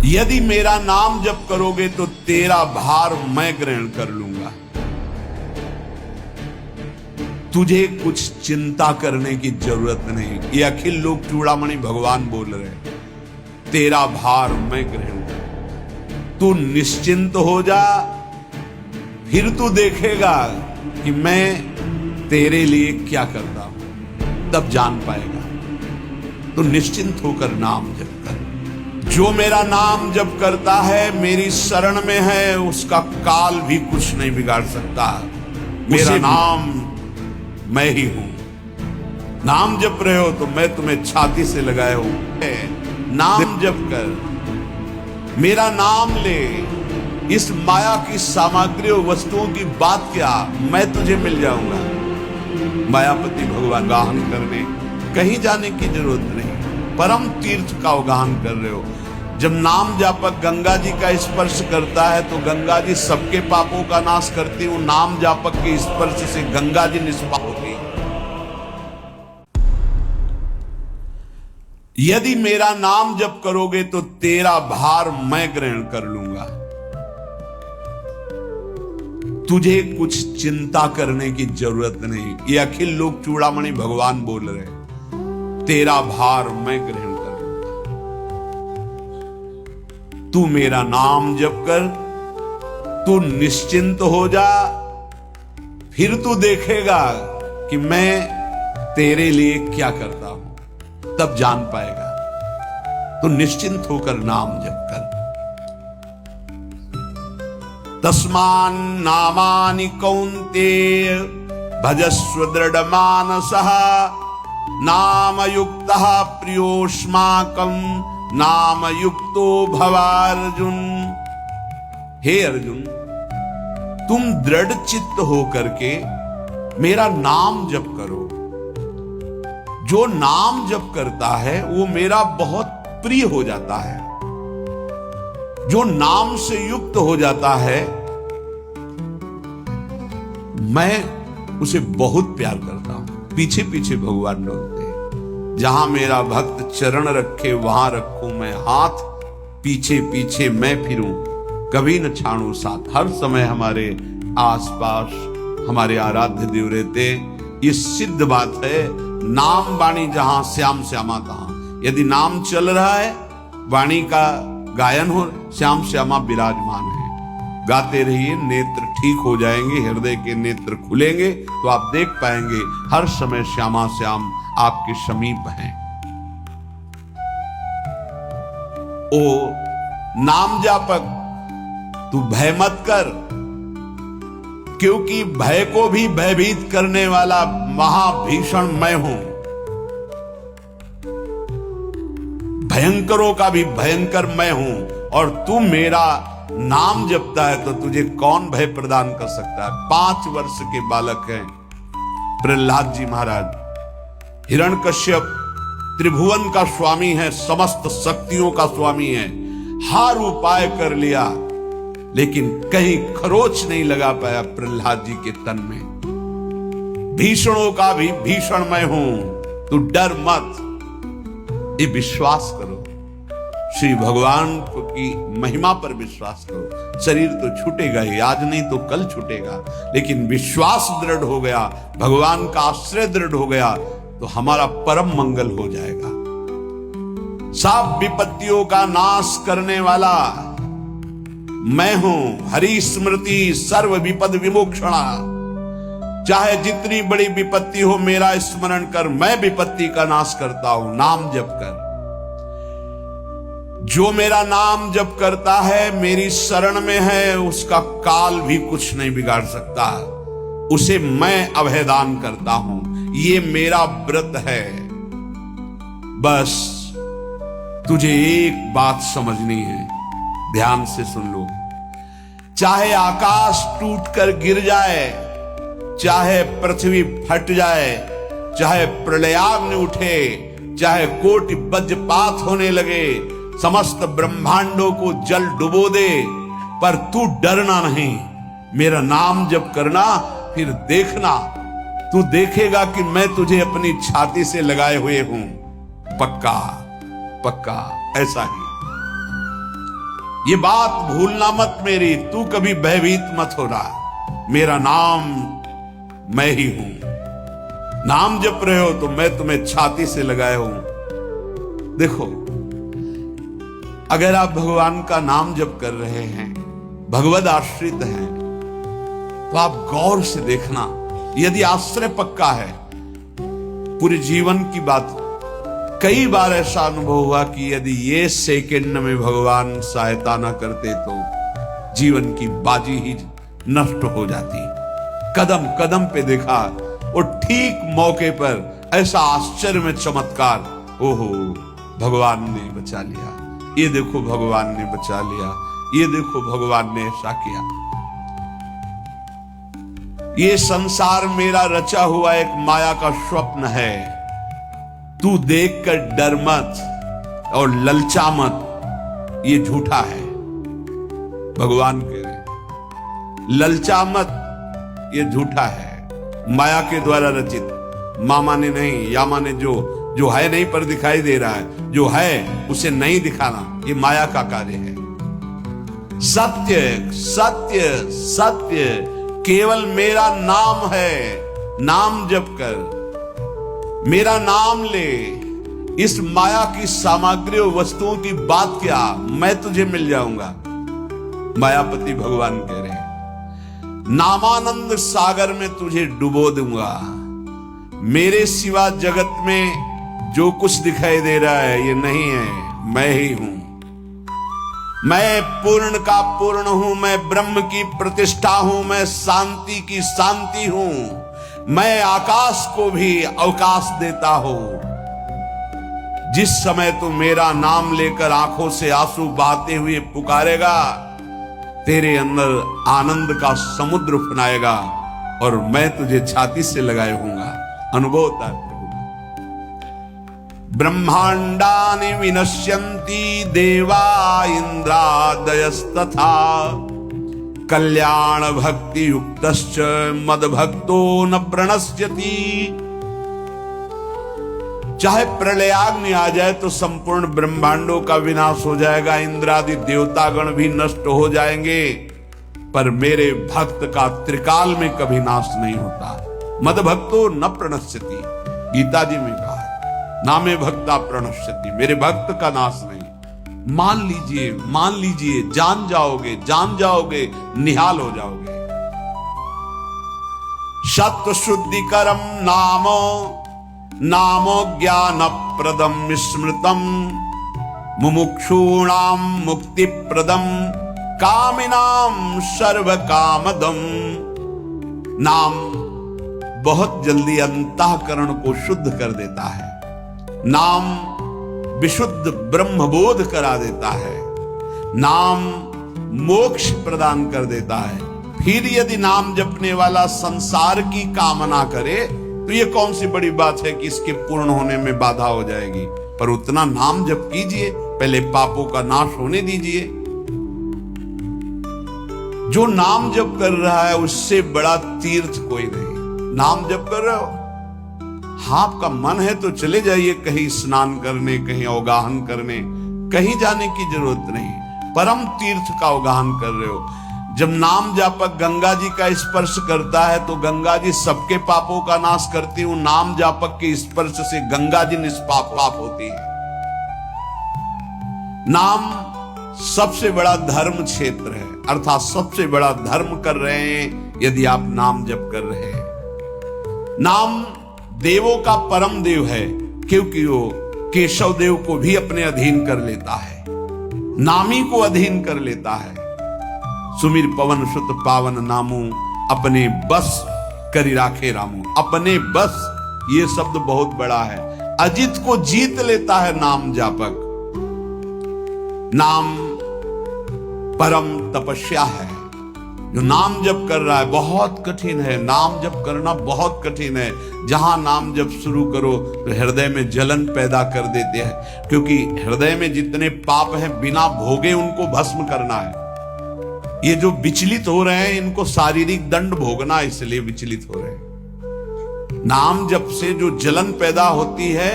यदि मेरा नाम जप करोगे तो तेरा भार मैं ग्रहण कर लूंगा। तुझे कुछ चिंता करने की जरूरत नहीं। ये अखिल लोक चूड़ामणि भगवान बोल रहे, तेरा भार मैं ग्रहण कर। तू निश्चिंत हो जा, फिर तू देखेगा कि मैं तेरे लिए क्या करता हूं, तब जान पाएगा। तो निश्चिंत होकर नाम जप कर। जो मेरा नाम जप करता है, मेरी शरण में है, उसका काल भी कुछ नहीं बिगाड़ सकता। मेरा नाम मैं ही हूं। नाम जप रहे हो तो मैं तुम्हें छाती से लगाए हूं। नाम जप कर, मेरा नाम ले। इस माया की सामग्री और वस्तुओं की बात क्या, मैं तुझे मिल जाऊंगा। मायापति भगवान गाहन करने कहीं जाने की जरूरत नहीं, परम तीर्थ का उगाहन कर रहे हो। जब नाम जापक गंगा जी का स्पर्श करता है तो गंगा जी सबके पापों का नाश करती हूं। नाम जापक के स्पर्श से गंगा जी निष्पाप होती। यदि मेरा नाम जप करोगे तो तेरा भार मैं ग्रहण कर लूंगा। तुझे कुछ चिंता करने की जरूरत नहीं। ये अखिल लोक चूड़ामणि भगवान बोल रहे, तेरा भार मैं ग्रहण कर लूंगा। तू मेरा नाम जप कर, तू निश्चिंत हो जा, फिर तू देखेगा कि मैं तेरे लिए क्या करता हूं, तब जान पाएगा। तो निश्चिंत होकर नाम जप कर। तस्मान नामानि कौन्तेय भजस्व दृढ़ मानसः नाम युक्तः प्रियोष्माकं नाम युक्तो भवार्जुन। हे अर्जुन, तुम दृढ़ चित्त होकर के मेरा नाम जप करो। जो नाम जप करता है वो मेरा बहुत प्रिय हो जाता है। जो नाम से युक्त हो जाता है, मैं उसे बहुत प्यार करता हूं। पीछे पीछे भगवान डोलते हैं। जहां मेरा भक्त चरण रखे वहां रखूं मैं हाथ, पीछे पीछे मैं फिरूं, कभी न छाड़ू साथ। हर समय हमारे आसपास हमारे आराध्य देव रहते। ये सिद्ध बात है। नाम वाणी जहां, श्याम श्यामा तहां। यदि नाम चल रहा है, वाणी का गायन हो, श्याम श्यामा विराजमान है। गाते रहिए, नेत्र ठीक हो जाएंगे, हृदय के नेत्र खुलेंगे तो आप देख पाएंगे हर समय श्यामा श्याम आपके समीप हैं। ओ नाम जापक, तू भय मत कर, क्योंकि भय को भी भयभीत करने वाला महाभीषण मैं हूं। भयंकरों का भी भयंकर मैं हूं। और तू मेरा नाम जपता है तो तुझे कौन भय प्रदान कर सकता है। 5 वर्ष के बालक हैं प्रहलाद जी महाराज। हिरण्यकश्यप त्रिभुवन का स्वामी है, समस्त शक्तियों का स्वामी है। हर उपाय कर लिया, लेकिन कहीं खरोच नहीं लगा पाया प्रहलाद जी के तन में। भीषणों का भी भीषण मैं हूं, तू डर मत, ये विश्वास करो। श्री भगवान की महिमा पर विश्वास करो। शरीर तो छूटेगा ही, आज नहीं तो कल छूटेगा, लेकिन विश्वास दृढ़ हो गया, भगवान का आश्रय दृढ़ हो गया तो हमारा परम मंगल हो जाएगा। सब विपत्तियों का नाश करने वाला मैं हूं। हरि स्मृति सर्व विपद विमोक्षणा। चाहे जितनी बड़ी विपत्ति हो, मेरा स्मरण कर, मैं विपत्ति का नाश करता हूं। नाम जप कर। जो मेरा नाम जप करता है, मेरी शरण में है, उसका काल भी कुछ नहीं बिगाड़ सकता। उसे मैं अभयदान करता हूं। ये मेरा व्रत है। बस तुझे एक बात समझनी है, ध्यान से सुन लो। चाहे आकाश टूटकर गिर जाए, चाहे पृथ्वी फट जाए, चाहे प्रलयाग्नि उठे, चाहे कोटि वज्रपात होने लगे, समस्त ब्रह्मांडों को जल डुबो दे, पर तू डरना नहीं। मेरा नाम जप करना, फिर देखना, तू देखेगा कि मैं तुझे अपनी छाती से लगाए हुए हूं। पक्का पक्का ऐसा ही। ये बात भूलना मत मेरी, तू कभी भयभीत मत होना। मेरा नाम मैं ही हूं। नाम जप रहे हो तो मैं तुम्हें छाती से लगाए हूं। देखो, अगर आप भगवान का नाम जप कर रहे हैं, भगवद आश्रित हैं, तो आप गौर से देखना। यदि आश्रय पक्का है, पूरे जीवन की बात, कई बार ऐसा अनुभव हुआ कि यदि ये सेकंड में भगवान सहायता ना करते तो जीवन की बाजी ही नष्ट हो जाती। कदम कदम पे देखा और ठीक मौके पर ऐसा आश्चर्य में चमत्कार, ओहो भगवान ने बचा लिया, ये देखो भगवान ने बचा लिया, ये देखो भगवान ने ऐसा किया। ये संसार मेरा रचा हुआ एक माया का स्वप्न है। तू देखकर डर मत और ललचा मत, ये झूठा है। भगवान कह रहे ललचा मत, ये झूठा है, माया के द्वारा रचित। मामा ने नहीं, यामा ने जो है नहीं पर दिखाई दे रहा है, जो है उसे नहीं दिखाना, ये माया का कार्य है। सत्य सत्य सत्य केवल मेरा नाम है। नाम जप कर, मेरा नाम ले। इस माया की सामग्री और वस्तुओं की बात क्या, मैं तुझे मिल जाऊंगा। मायापति भगवान कह रहे हैं नामानंद सागर में तुझे डुबो दूंगा। मेरे सिवा जगत में जो कुछ दिखाई दे रहा है ये नहीं है, मैं ही हूं। मैं पूर्ण का पूर्ण हूं, मैं ब्रह्म की प्रतिष्ठा हूं, मैं शांति की शांति हूं। मैं आकाश को भी अवकाश देता हूं। जिस समय तू मेरा नाम लेकर आंखों से आंसू बहाते हुए पुकारेगा, तेरे अंदर आनंद का समुद्र उफनाएगा और मैं तुझे छाती से लगाए होऊंगा। अनुभव होता है। ब्रह्मांडानि विनश्यन्ति देवा इंद्रादयस्तथा कल्याण भक्ति युक्तश्च मद भक्तो न प्रणश्यति। चाहे प्रलयाग्नि आ जाए तो संपूर्ण ब्रह्मांडों का विनाश हो जाएगा, इंद्रादि देवतागण भी नष्ट हो जाएंगे, पर मेरे भक्त का त्रिकाल में कभी नाश नहीं होता। मद भक्तो न प्रणश्यति, गीता जी में कहा नामे भक्ता प्रणश्यति, मेरे भक्त का नाश नहीं। मान लीजिए, मान लीजिए, जान जाओगे, निहाल हो जाओगे। सत्व शुद्धिकरम नामो नामो ज्ञान प्रदम स्मृतम मुमुक्षूणाम मुक्ति प्रदम कामिनाम सर्व कामदम। नाम बहुत जल्दी अंतःकरण को शुद्ध कर देता है। नाम विशुद्ध ब्रह्मबोध करा देता है। नाम मोक्ष प्रदान कर देता है। फिर यदि नाम जपने वाला संसार की कामना करे तो ये कौन सी बड़ी बात है कि इसके पूर्ण होने में बाधा हो जाएगी। पर उतना नाम जप कीजिए, पहले पापों का नाश होने दीजिए। जो नाम जप कर रहा है उससे बड़ा तीर्थ कोई नहीं। नाम जप कर रहे हो, हाँ आपका मन है तो चले जाइए कहीं स्नान करने, कहीं अवगाहन करने, कहीं जाने की जरूरत नहीं। परम तीर्थ का अवगाहन कर रहे हो। जब नाम जापक गंगा जी का स्पर्श करता है तो गंगा जी सबके पापों का नाश करती हूं। नाम जापक के स्पर्श से गंगा जी निष्पाप पाप होती है। नाम सबसे बड़ा धर्म क्षेत्र है, अर्थात सबसे बड़ा धर्म कर रहे हैं यदि आप नाम जप कर रहे हैं। नाम देवों का परम देव है, क्योंकि वो केशव देव को भी अपने अधीन कर लेता है, नामी को अधीन कर लेता है। सुमिर पवन सुत पावन नामू अपने बस करी राखे रामू। अपने बस, ये शब्द बहुत बड़ा है। अजित को जीत लेता है नाम जापक। नाम परम तपस्या है। जो नाम जप कर रहा है बहुत कठिन है, नाम जप करना बहुत कठिन है। जहां नाम जप शुरू करो तो हृदय में जलन पैदा कर देते हैं, क्योंकि हृदय में जितने पाप हैं बिना भोगे उनको भस्म करना है। ये जो विचलित हो रहे हैं इनको शारीरिक दंड भोगना, इसलिए विचलित हो रहे हैं। नाम जप से जो जलन पैदा होती है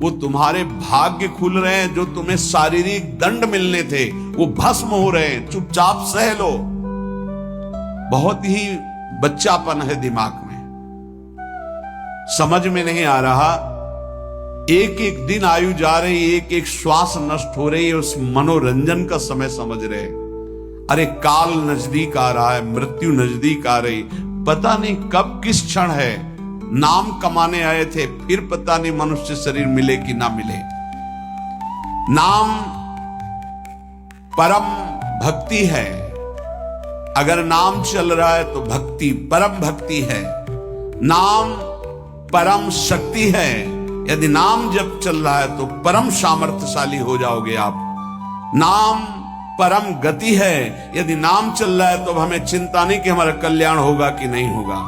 वो तुम्हारे भाग्य खुल रहे हैं, जो तुम्हें शारीरिक दंड मिलने थे वो भस्म हो रहे हैं, चुपचाप सह लो। बहुत ही बच्चापन है दिमाग में, समझ में नहीं आ रहा। एक एक दिन आयु जा रही, एक एक श्वास नष्ट हो रही है, उस मनोरंजन का समय समझ रहे। अरे काल नजदीक आ रहा है, मृत्यु नजदीक आ रही, पता नहीं कब किस क्षण है। नाम कमाने आए थे, फिर पता नहीं मनुष्य शरीर मिले कि ना मिले। नाम परम भक्ति है, अगर नाम चल रहा है तो भक्ति परम भक्ति है। नाम परम शक्ति है, यदि नाम जब चल रहा है तो परम सामर्थ्यशाली हो जाओगे आप। नाम परम गति है, यदि नाम चल रहा है तो हमें चिंता नहीं कि हमारा कल्याण होगा कि नहीं होगा।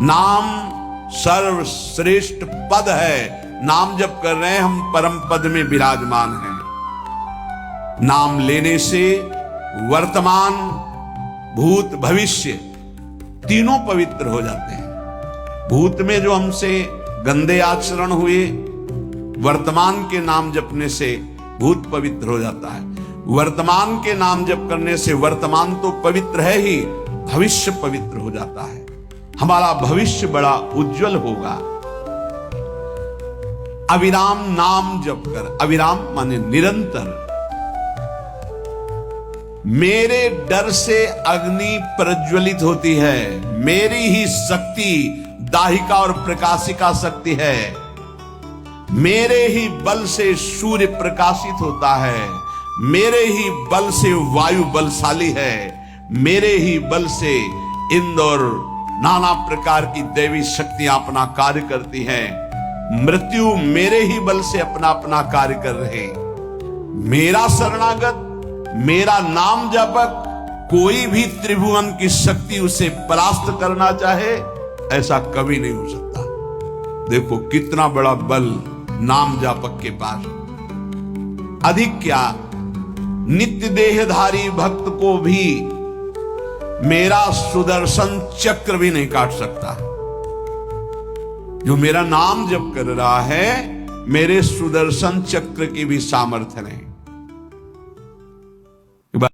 नाम सर्वश्रेष्ठ पद है, नाम जब कर रहे हैं हम परम पद में विराजमान हैं। नाम लेने से वर्तमान भूत भविष्य तीनों पवित्र हो जाते हैं। भूत में जो हमसे गंदे आचरण हुए, वर्तमान के नाम जपने से भूत पवित्र हो जाता है। वर्तमान के नाम जप करने से वर्तमान तो पवित्र है ही, भविष्य पवित्र हो जाता है। हमारा भविष्य बड़ा उज्जवल होगा। अविराम नाम जप कर, अविराम माने निरंतर। मेरे डर से अग्नि प्रज्वलित होती है, मेरी ही शक्ति दाहिका और प्रकाशिका शक्ति है। मेरे ही बल से सूर्य प्रकाशित होता है, मेरे ही बल से वायु बलशाली है, मेरे ही बल से इंद्र और नाना प्रकार की दैवी शक्तियां अपना कार्य करती हैं। मृत्यु मेरे ही बल से अपना अपना कार्य कर रहे। मेरा शरणागत, मेरा नाम जपक, कोई भी त्रिभुवन की शक्ति उसे परास्त करना चाहे ऐसा कभी नहीं हो सकता। देखो कितना बड़ा बल नाम जापक के पास। अधिक क्या, नित्य देहधारी भक्त को भी मेरा सुदर्शन चक्र भी नहीं काट सकता। जो मेरा नाम जप कर रहा है, मेरे सुदर्शन चक्र की भी सामर्थ्य नहीं।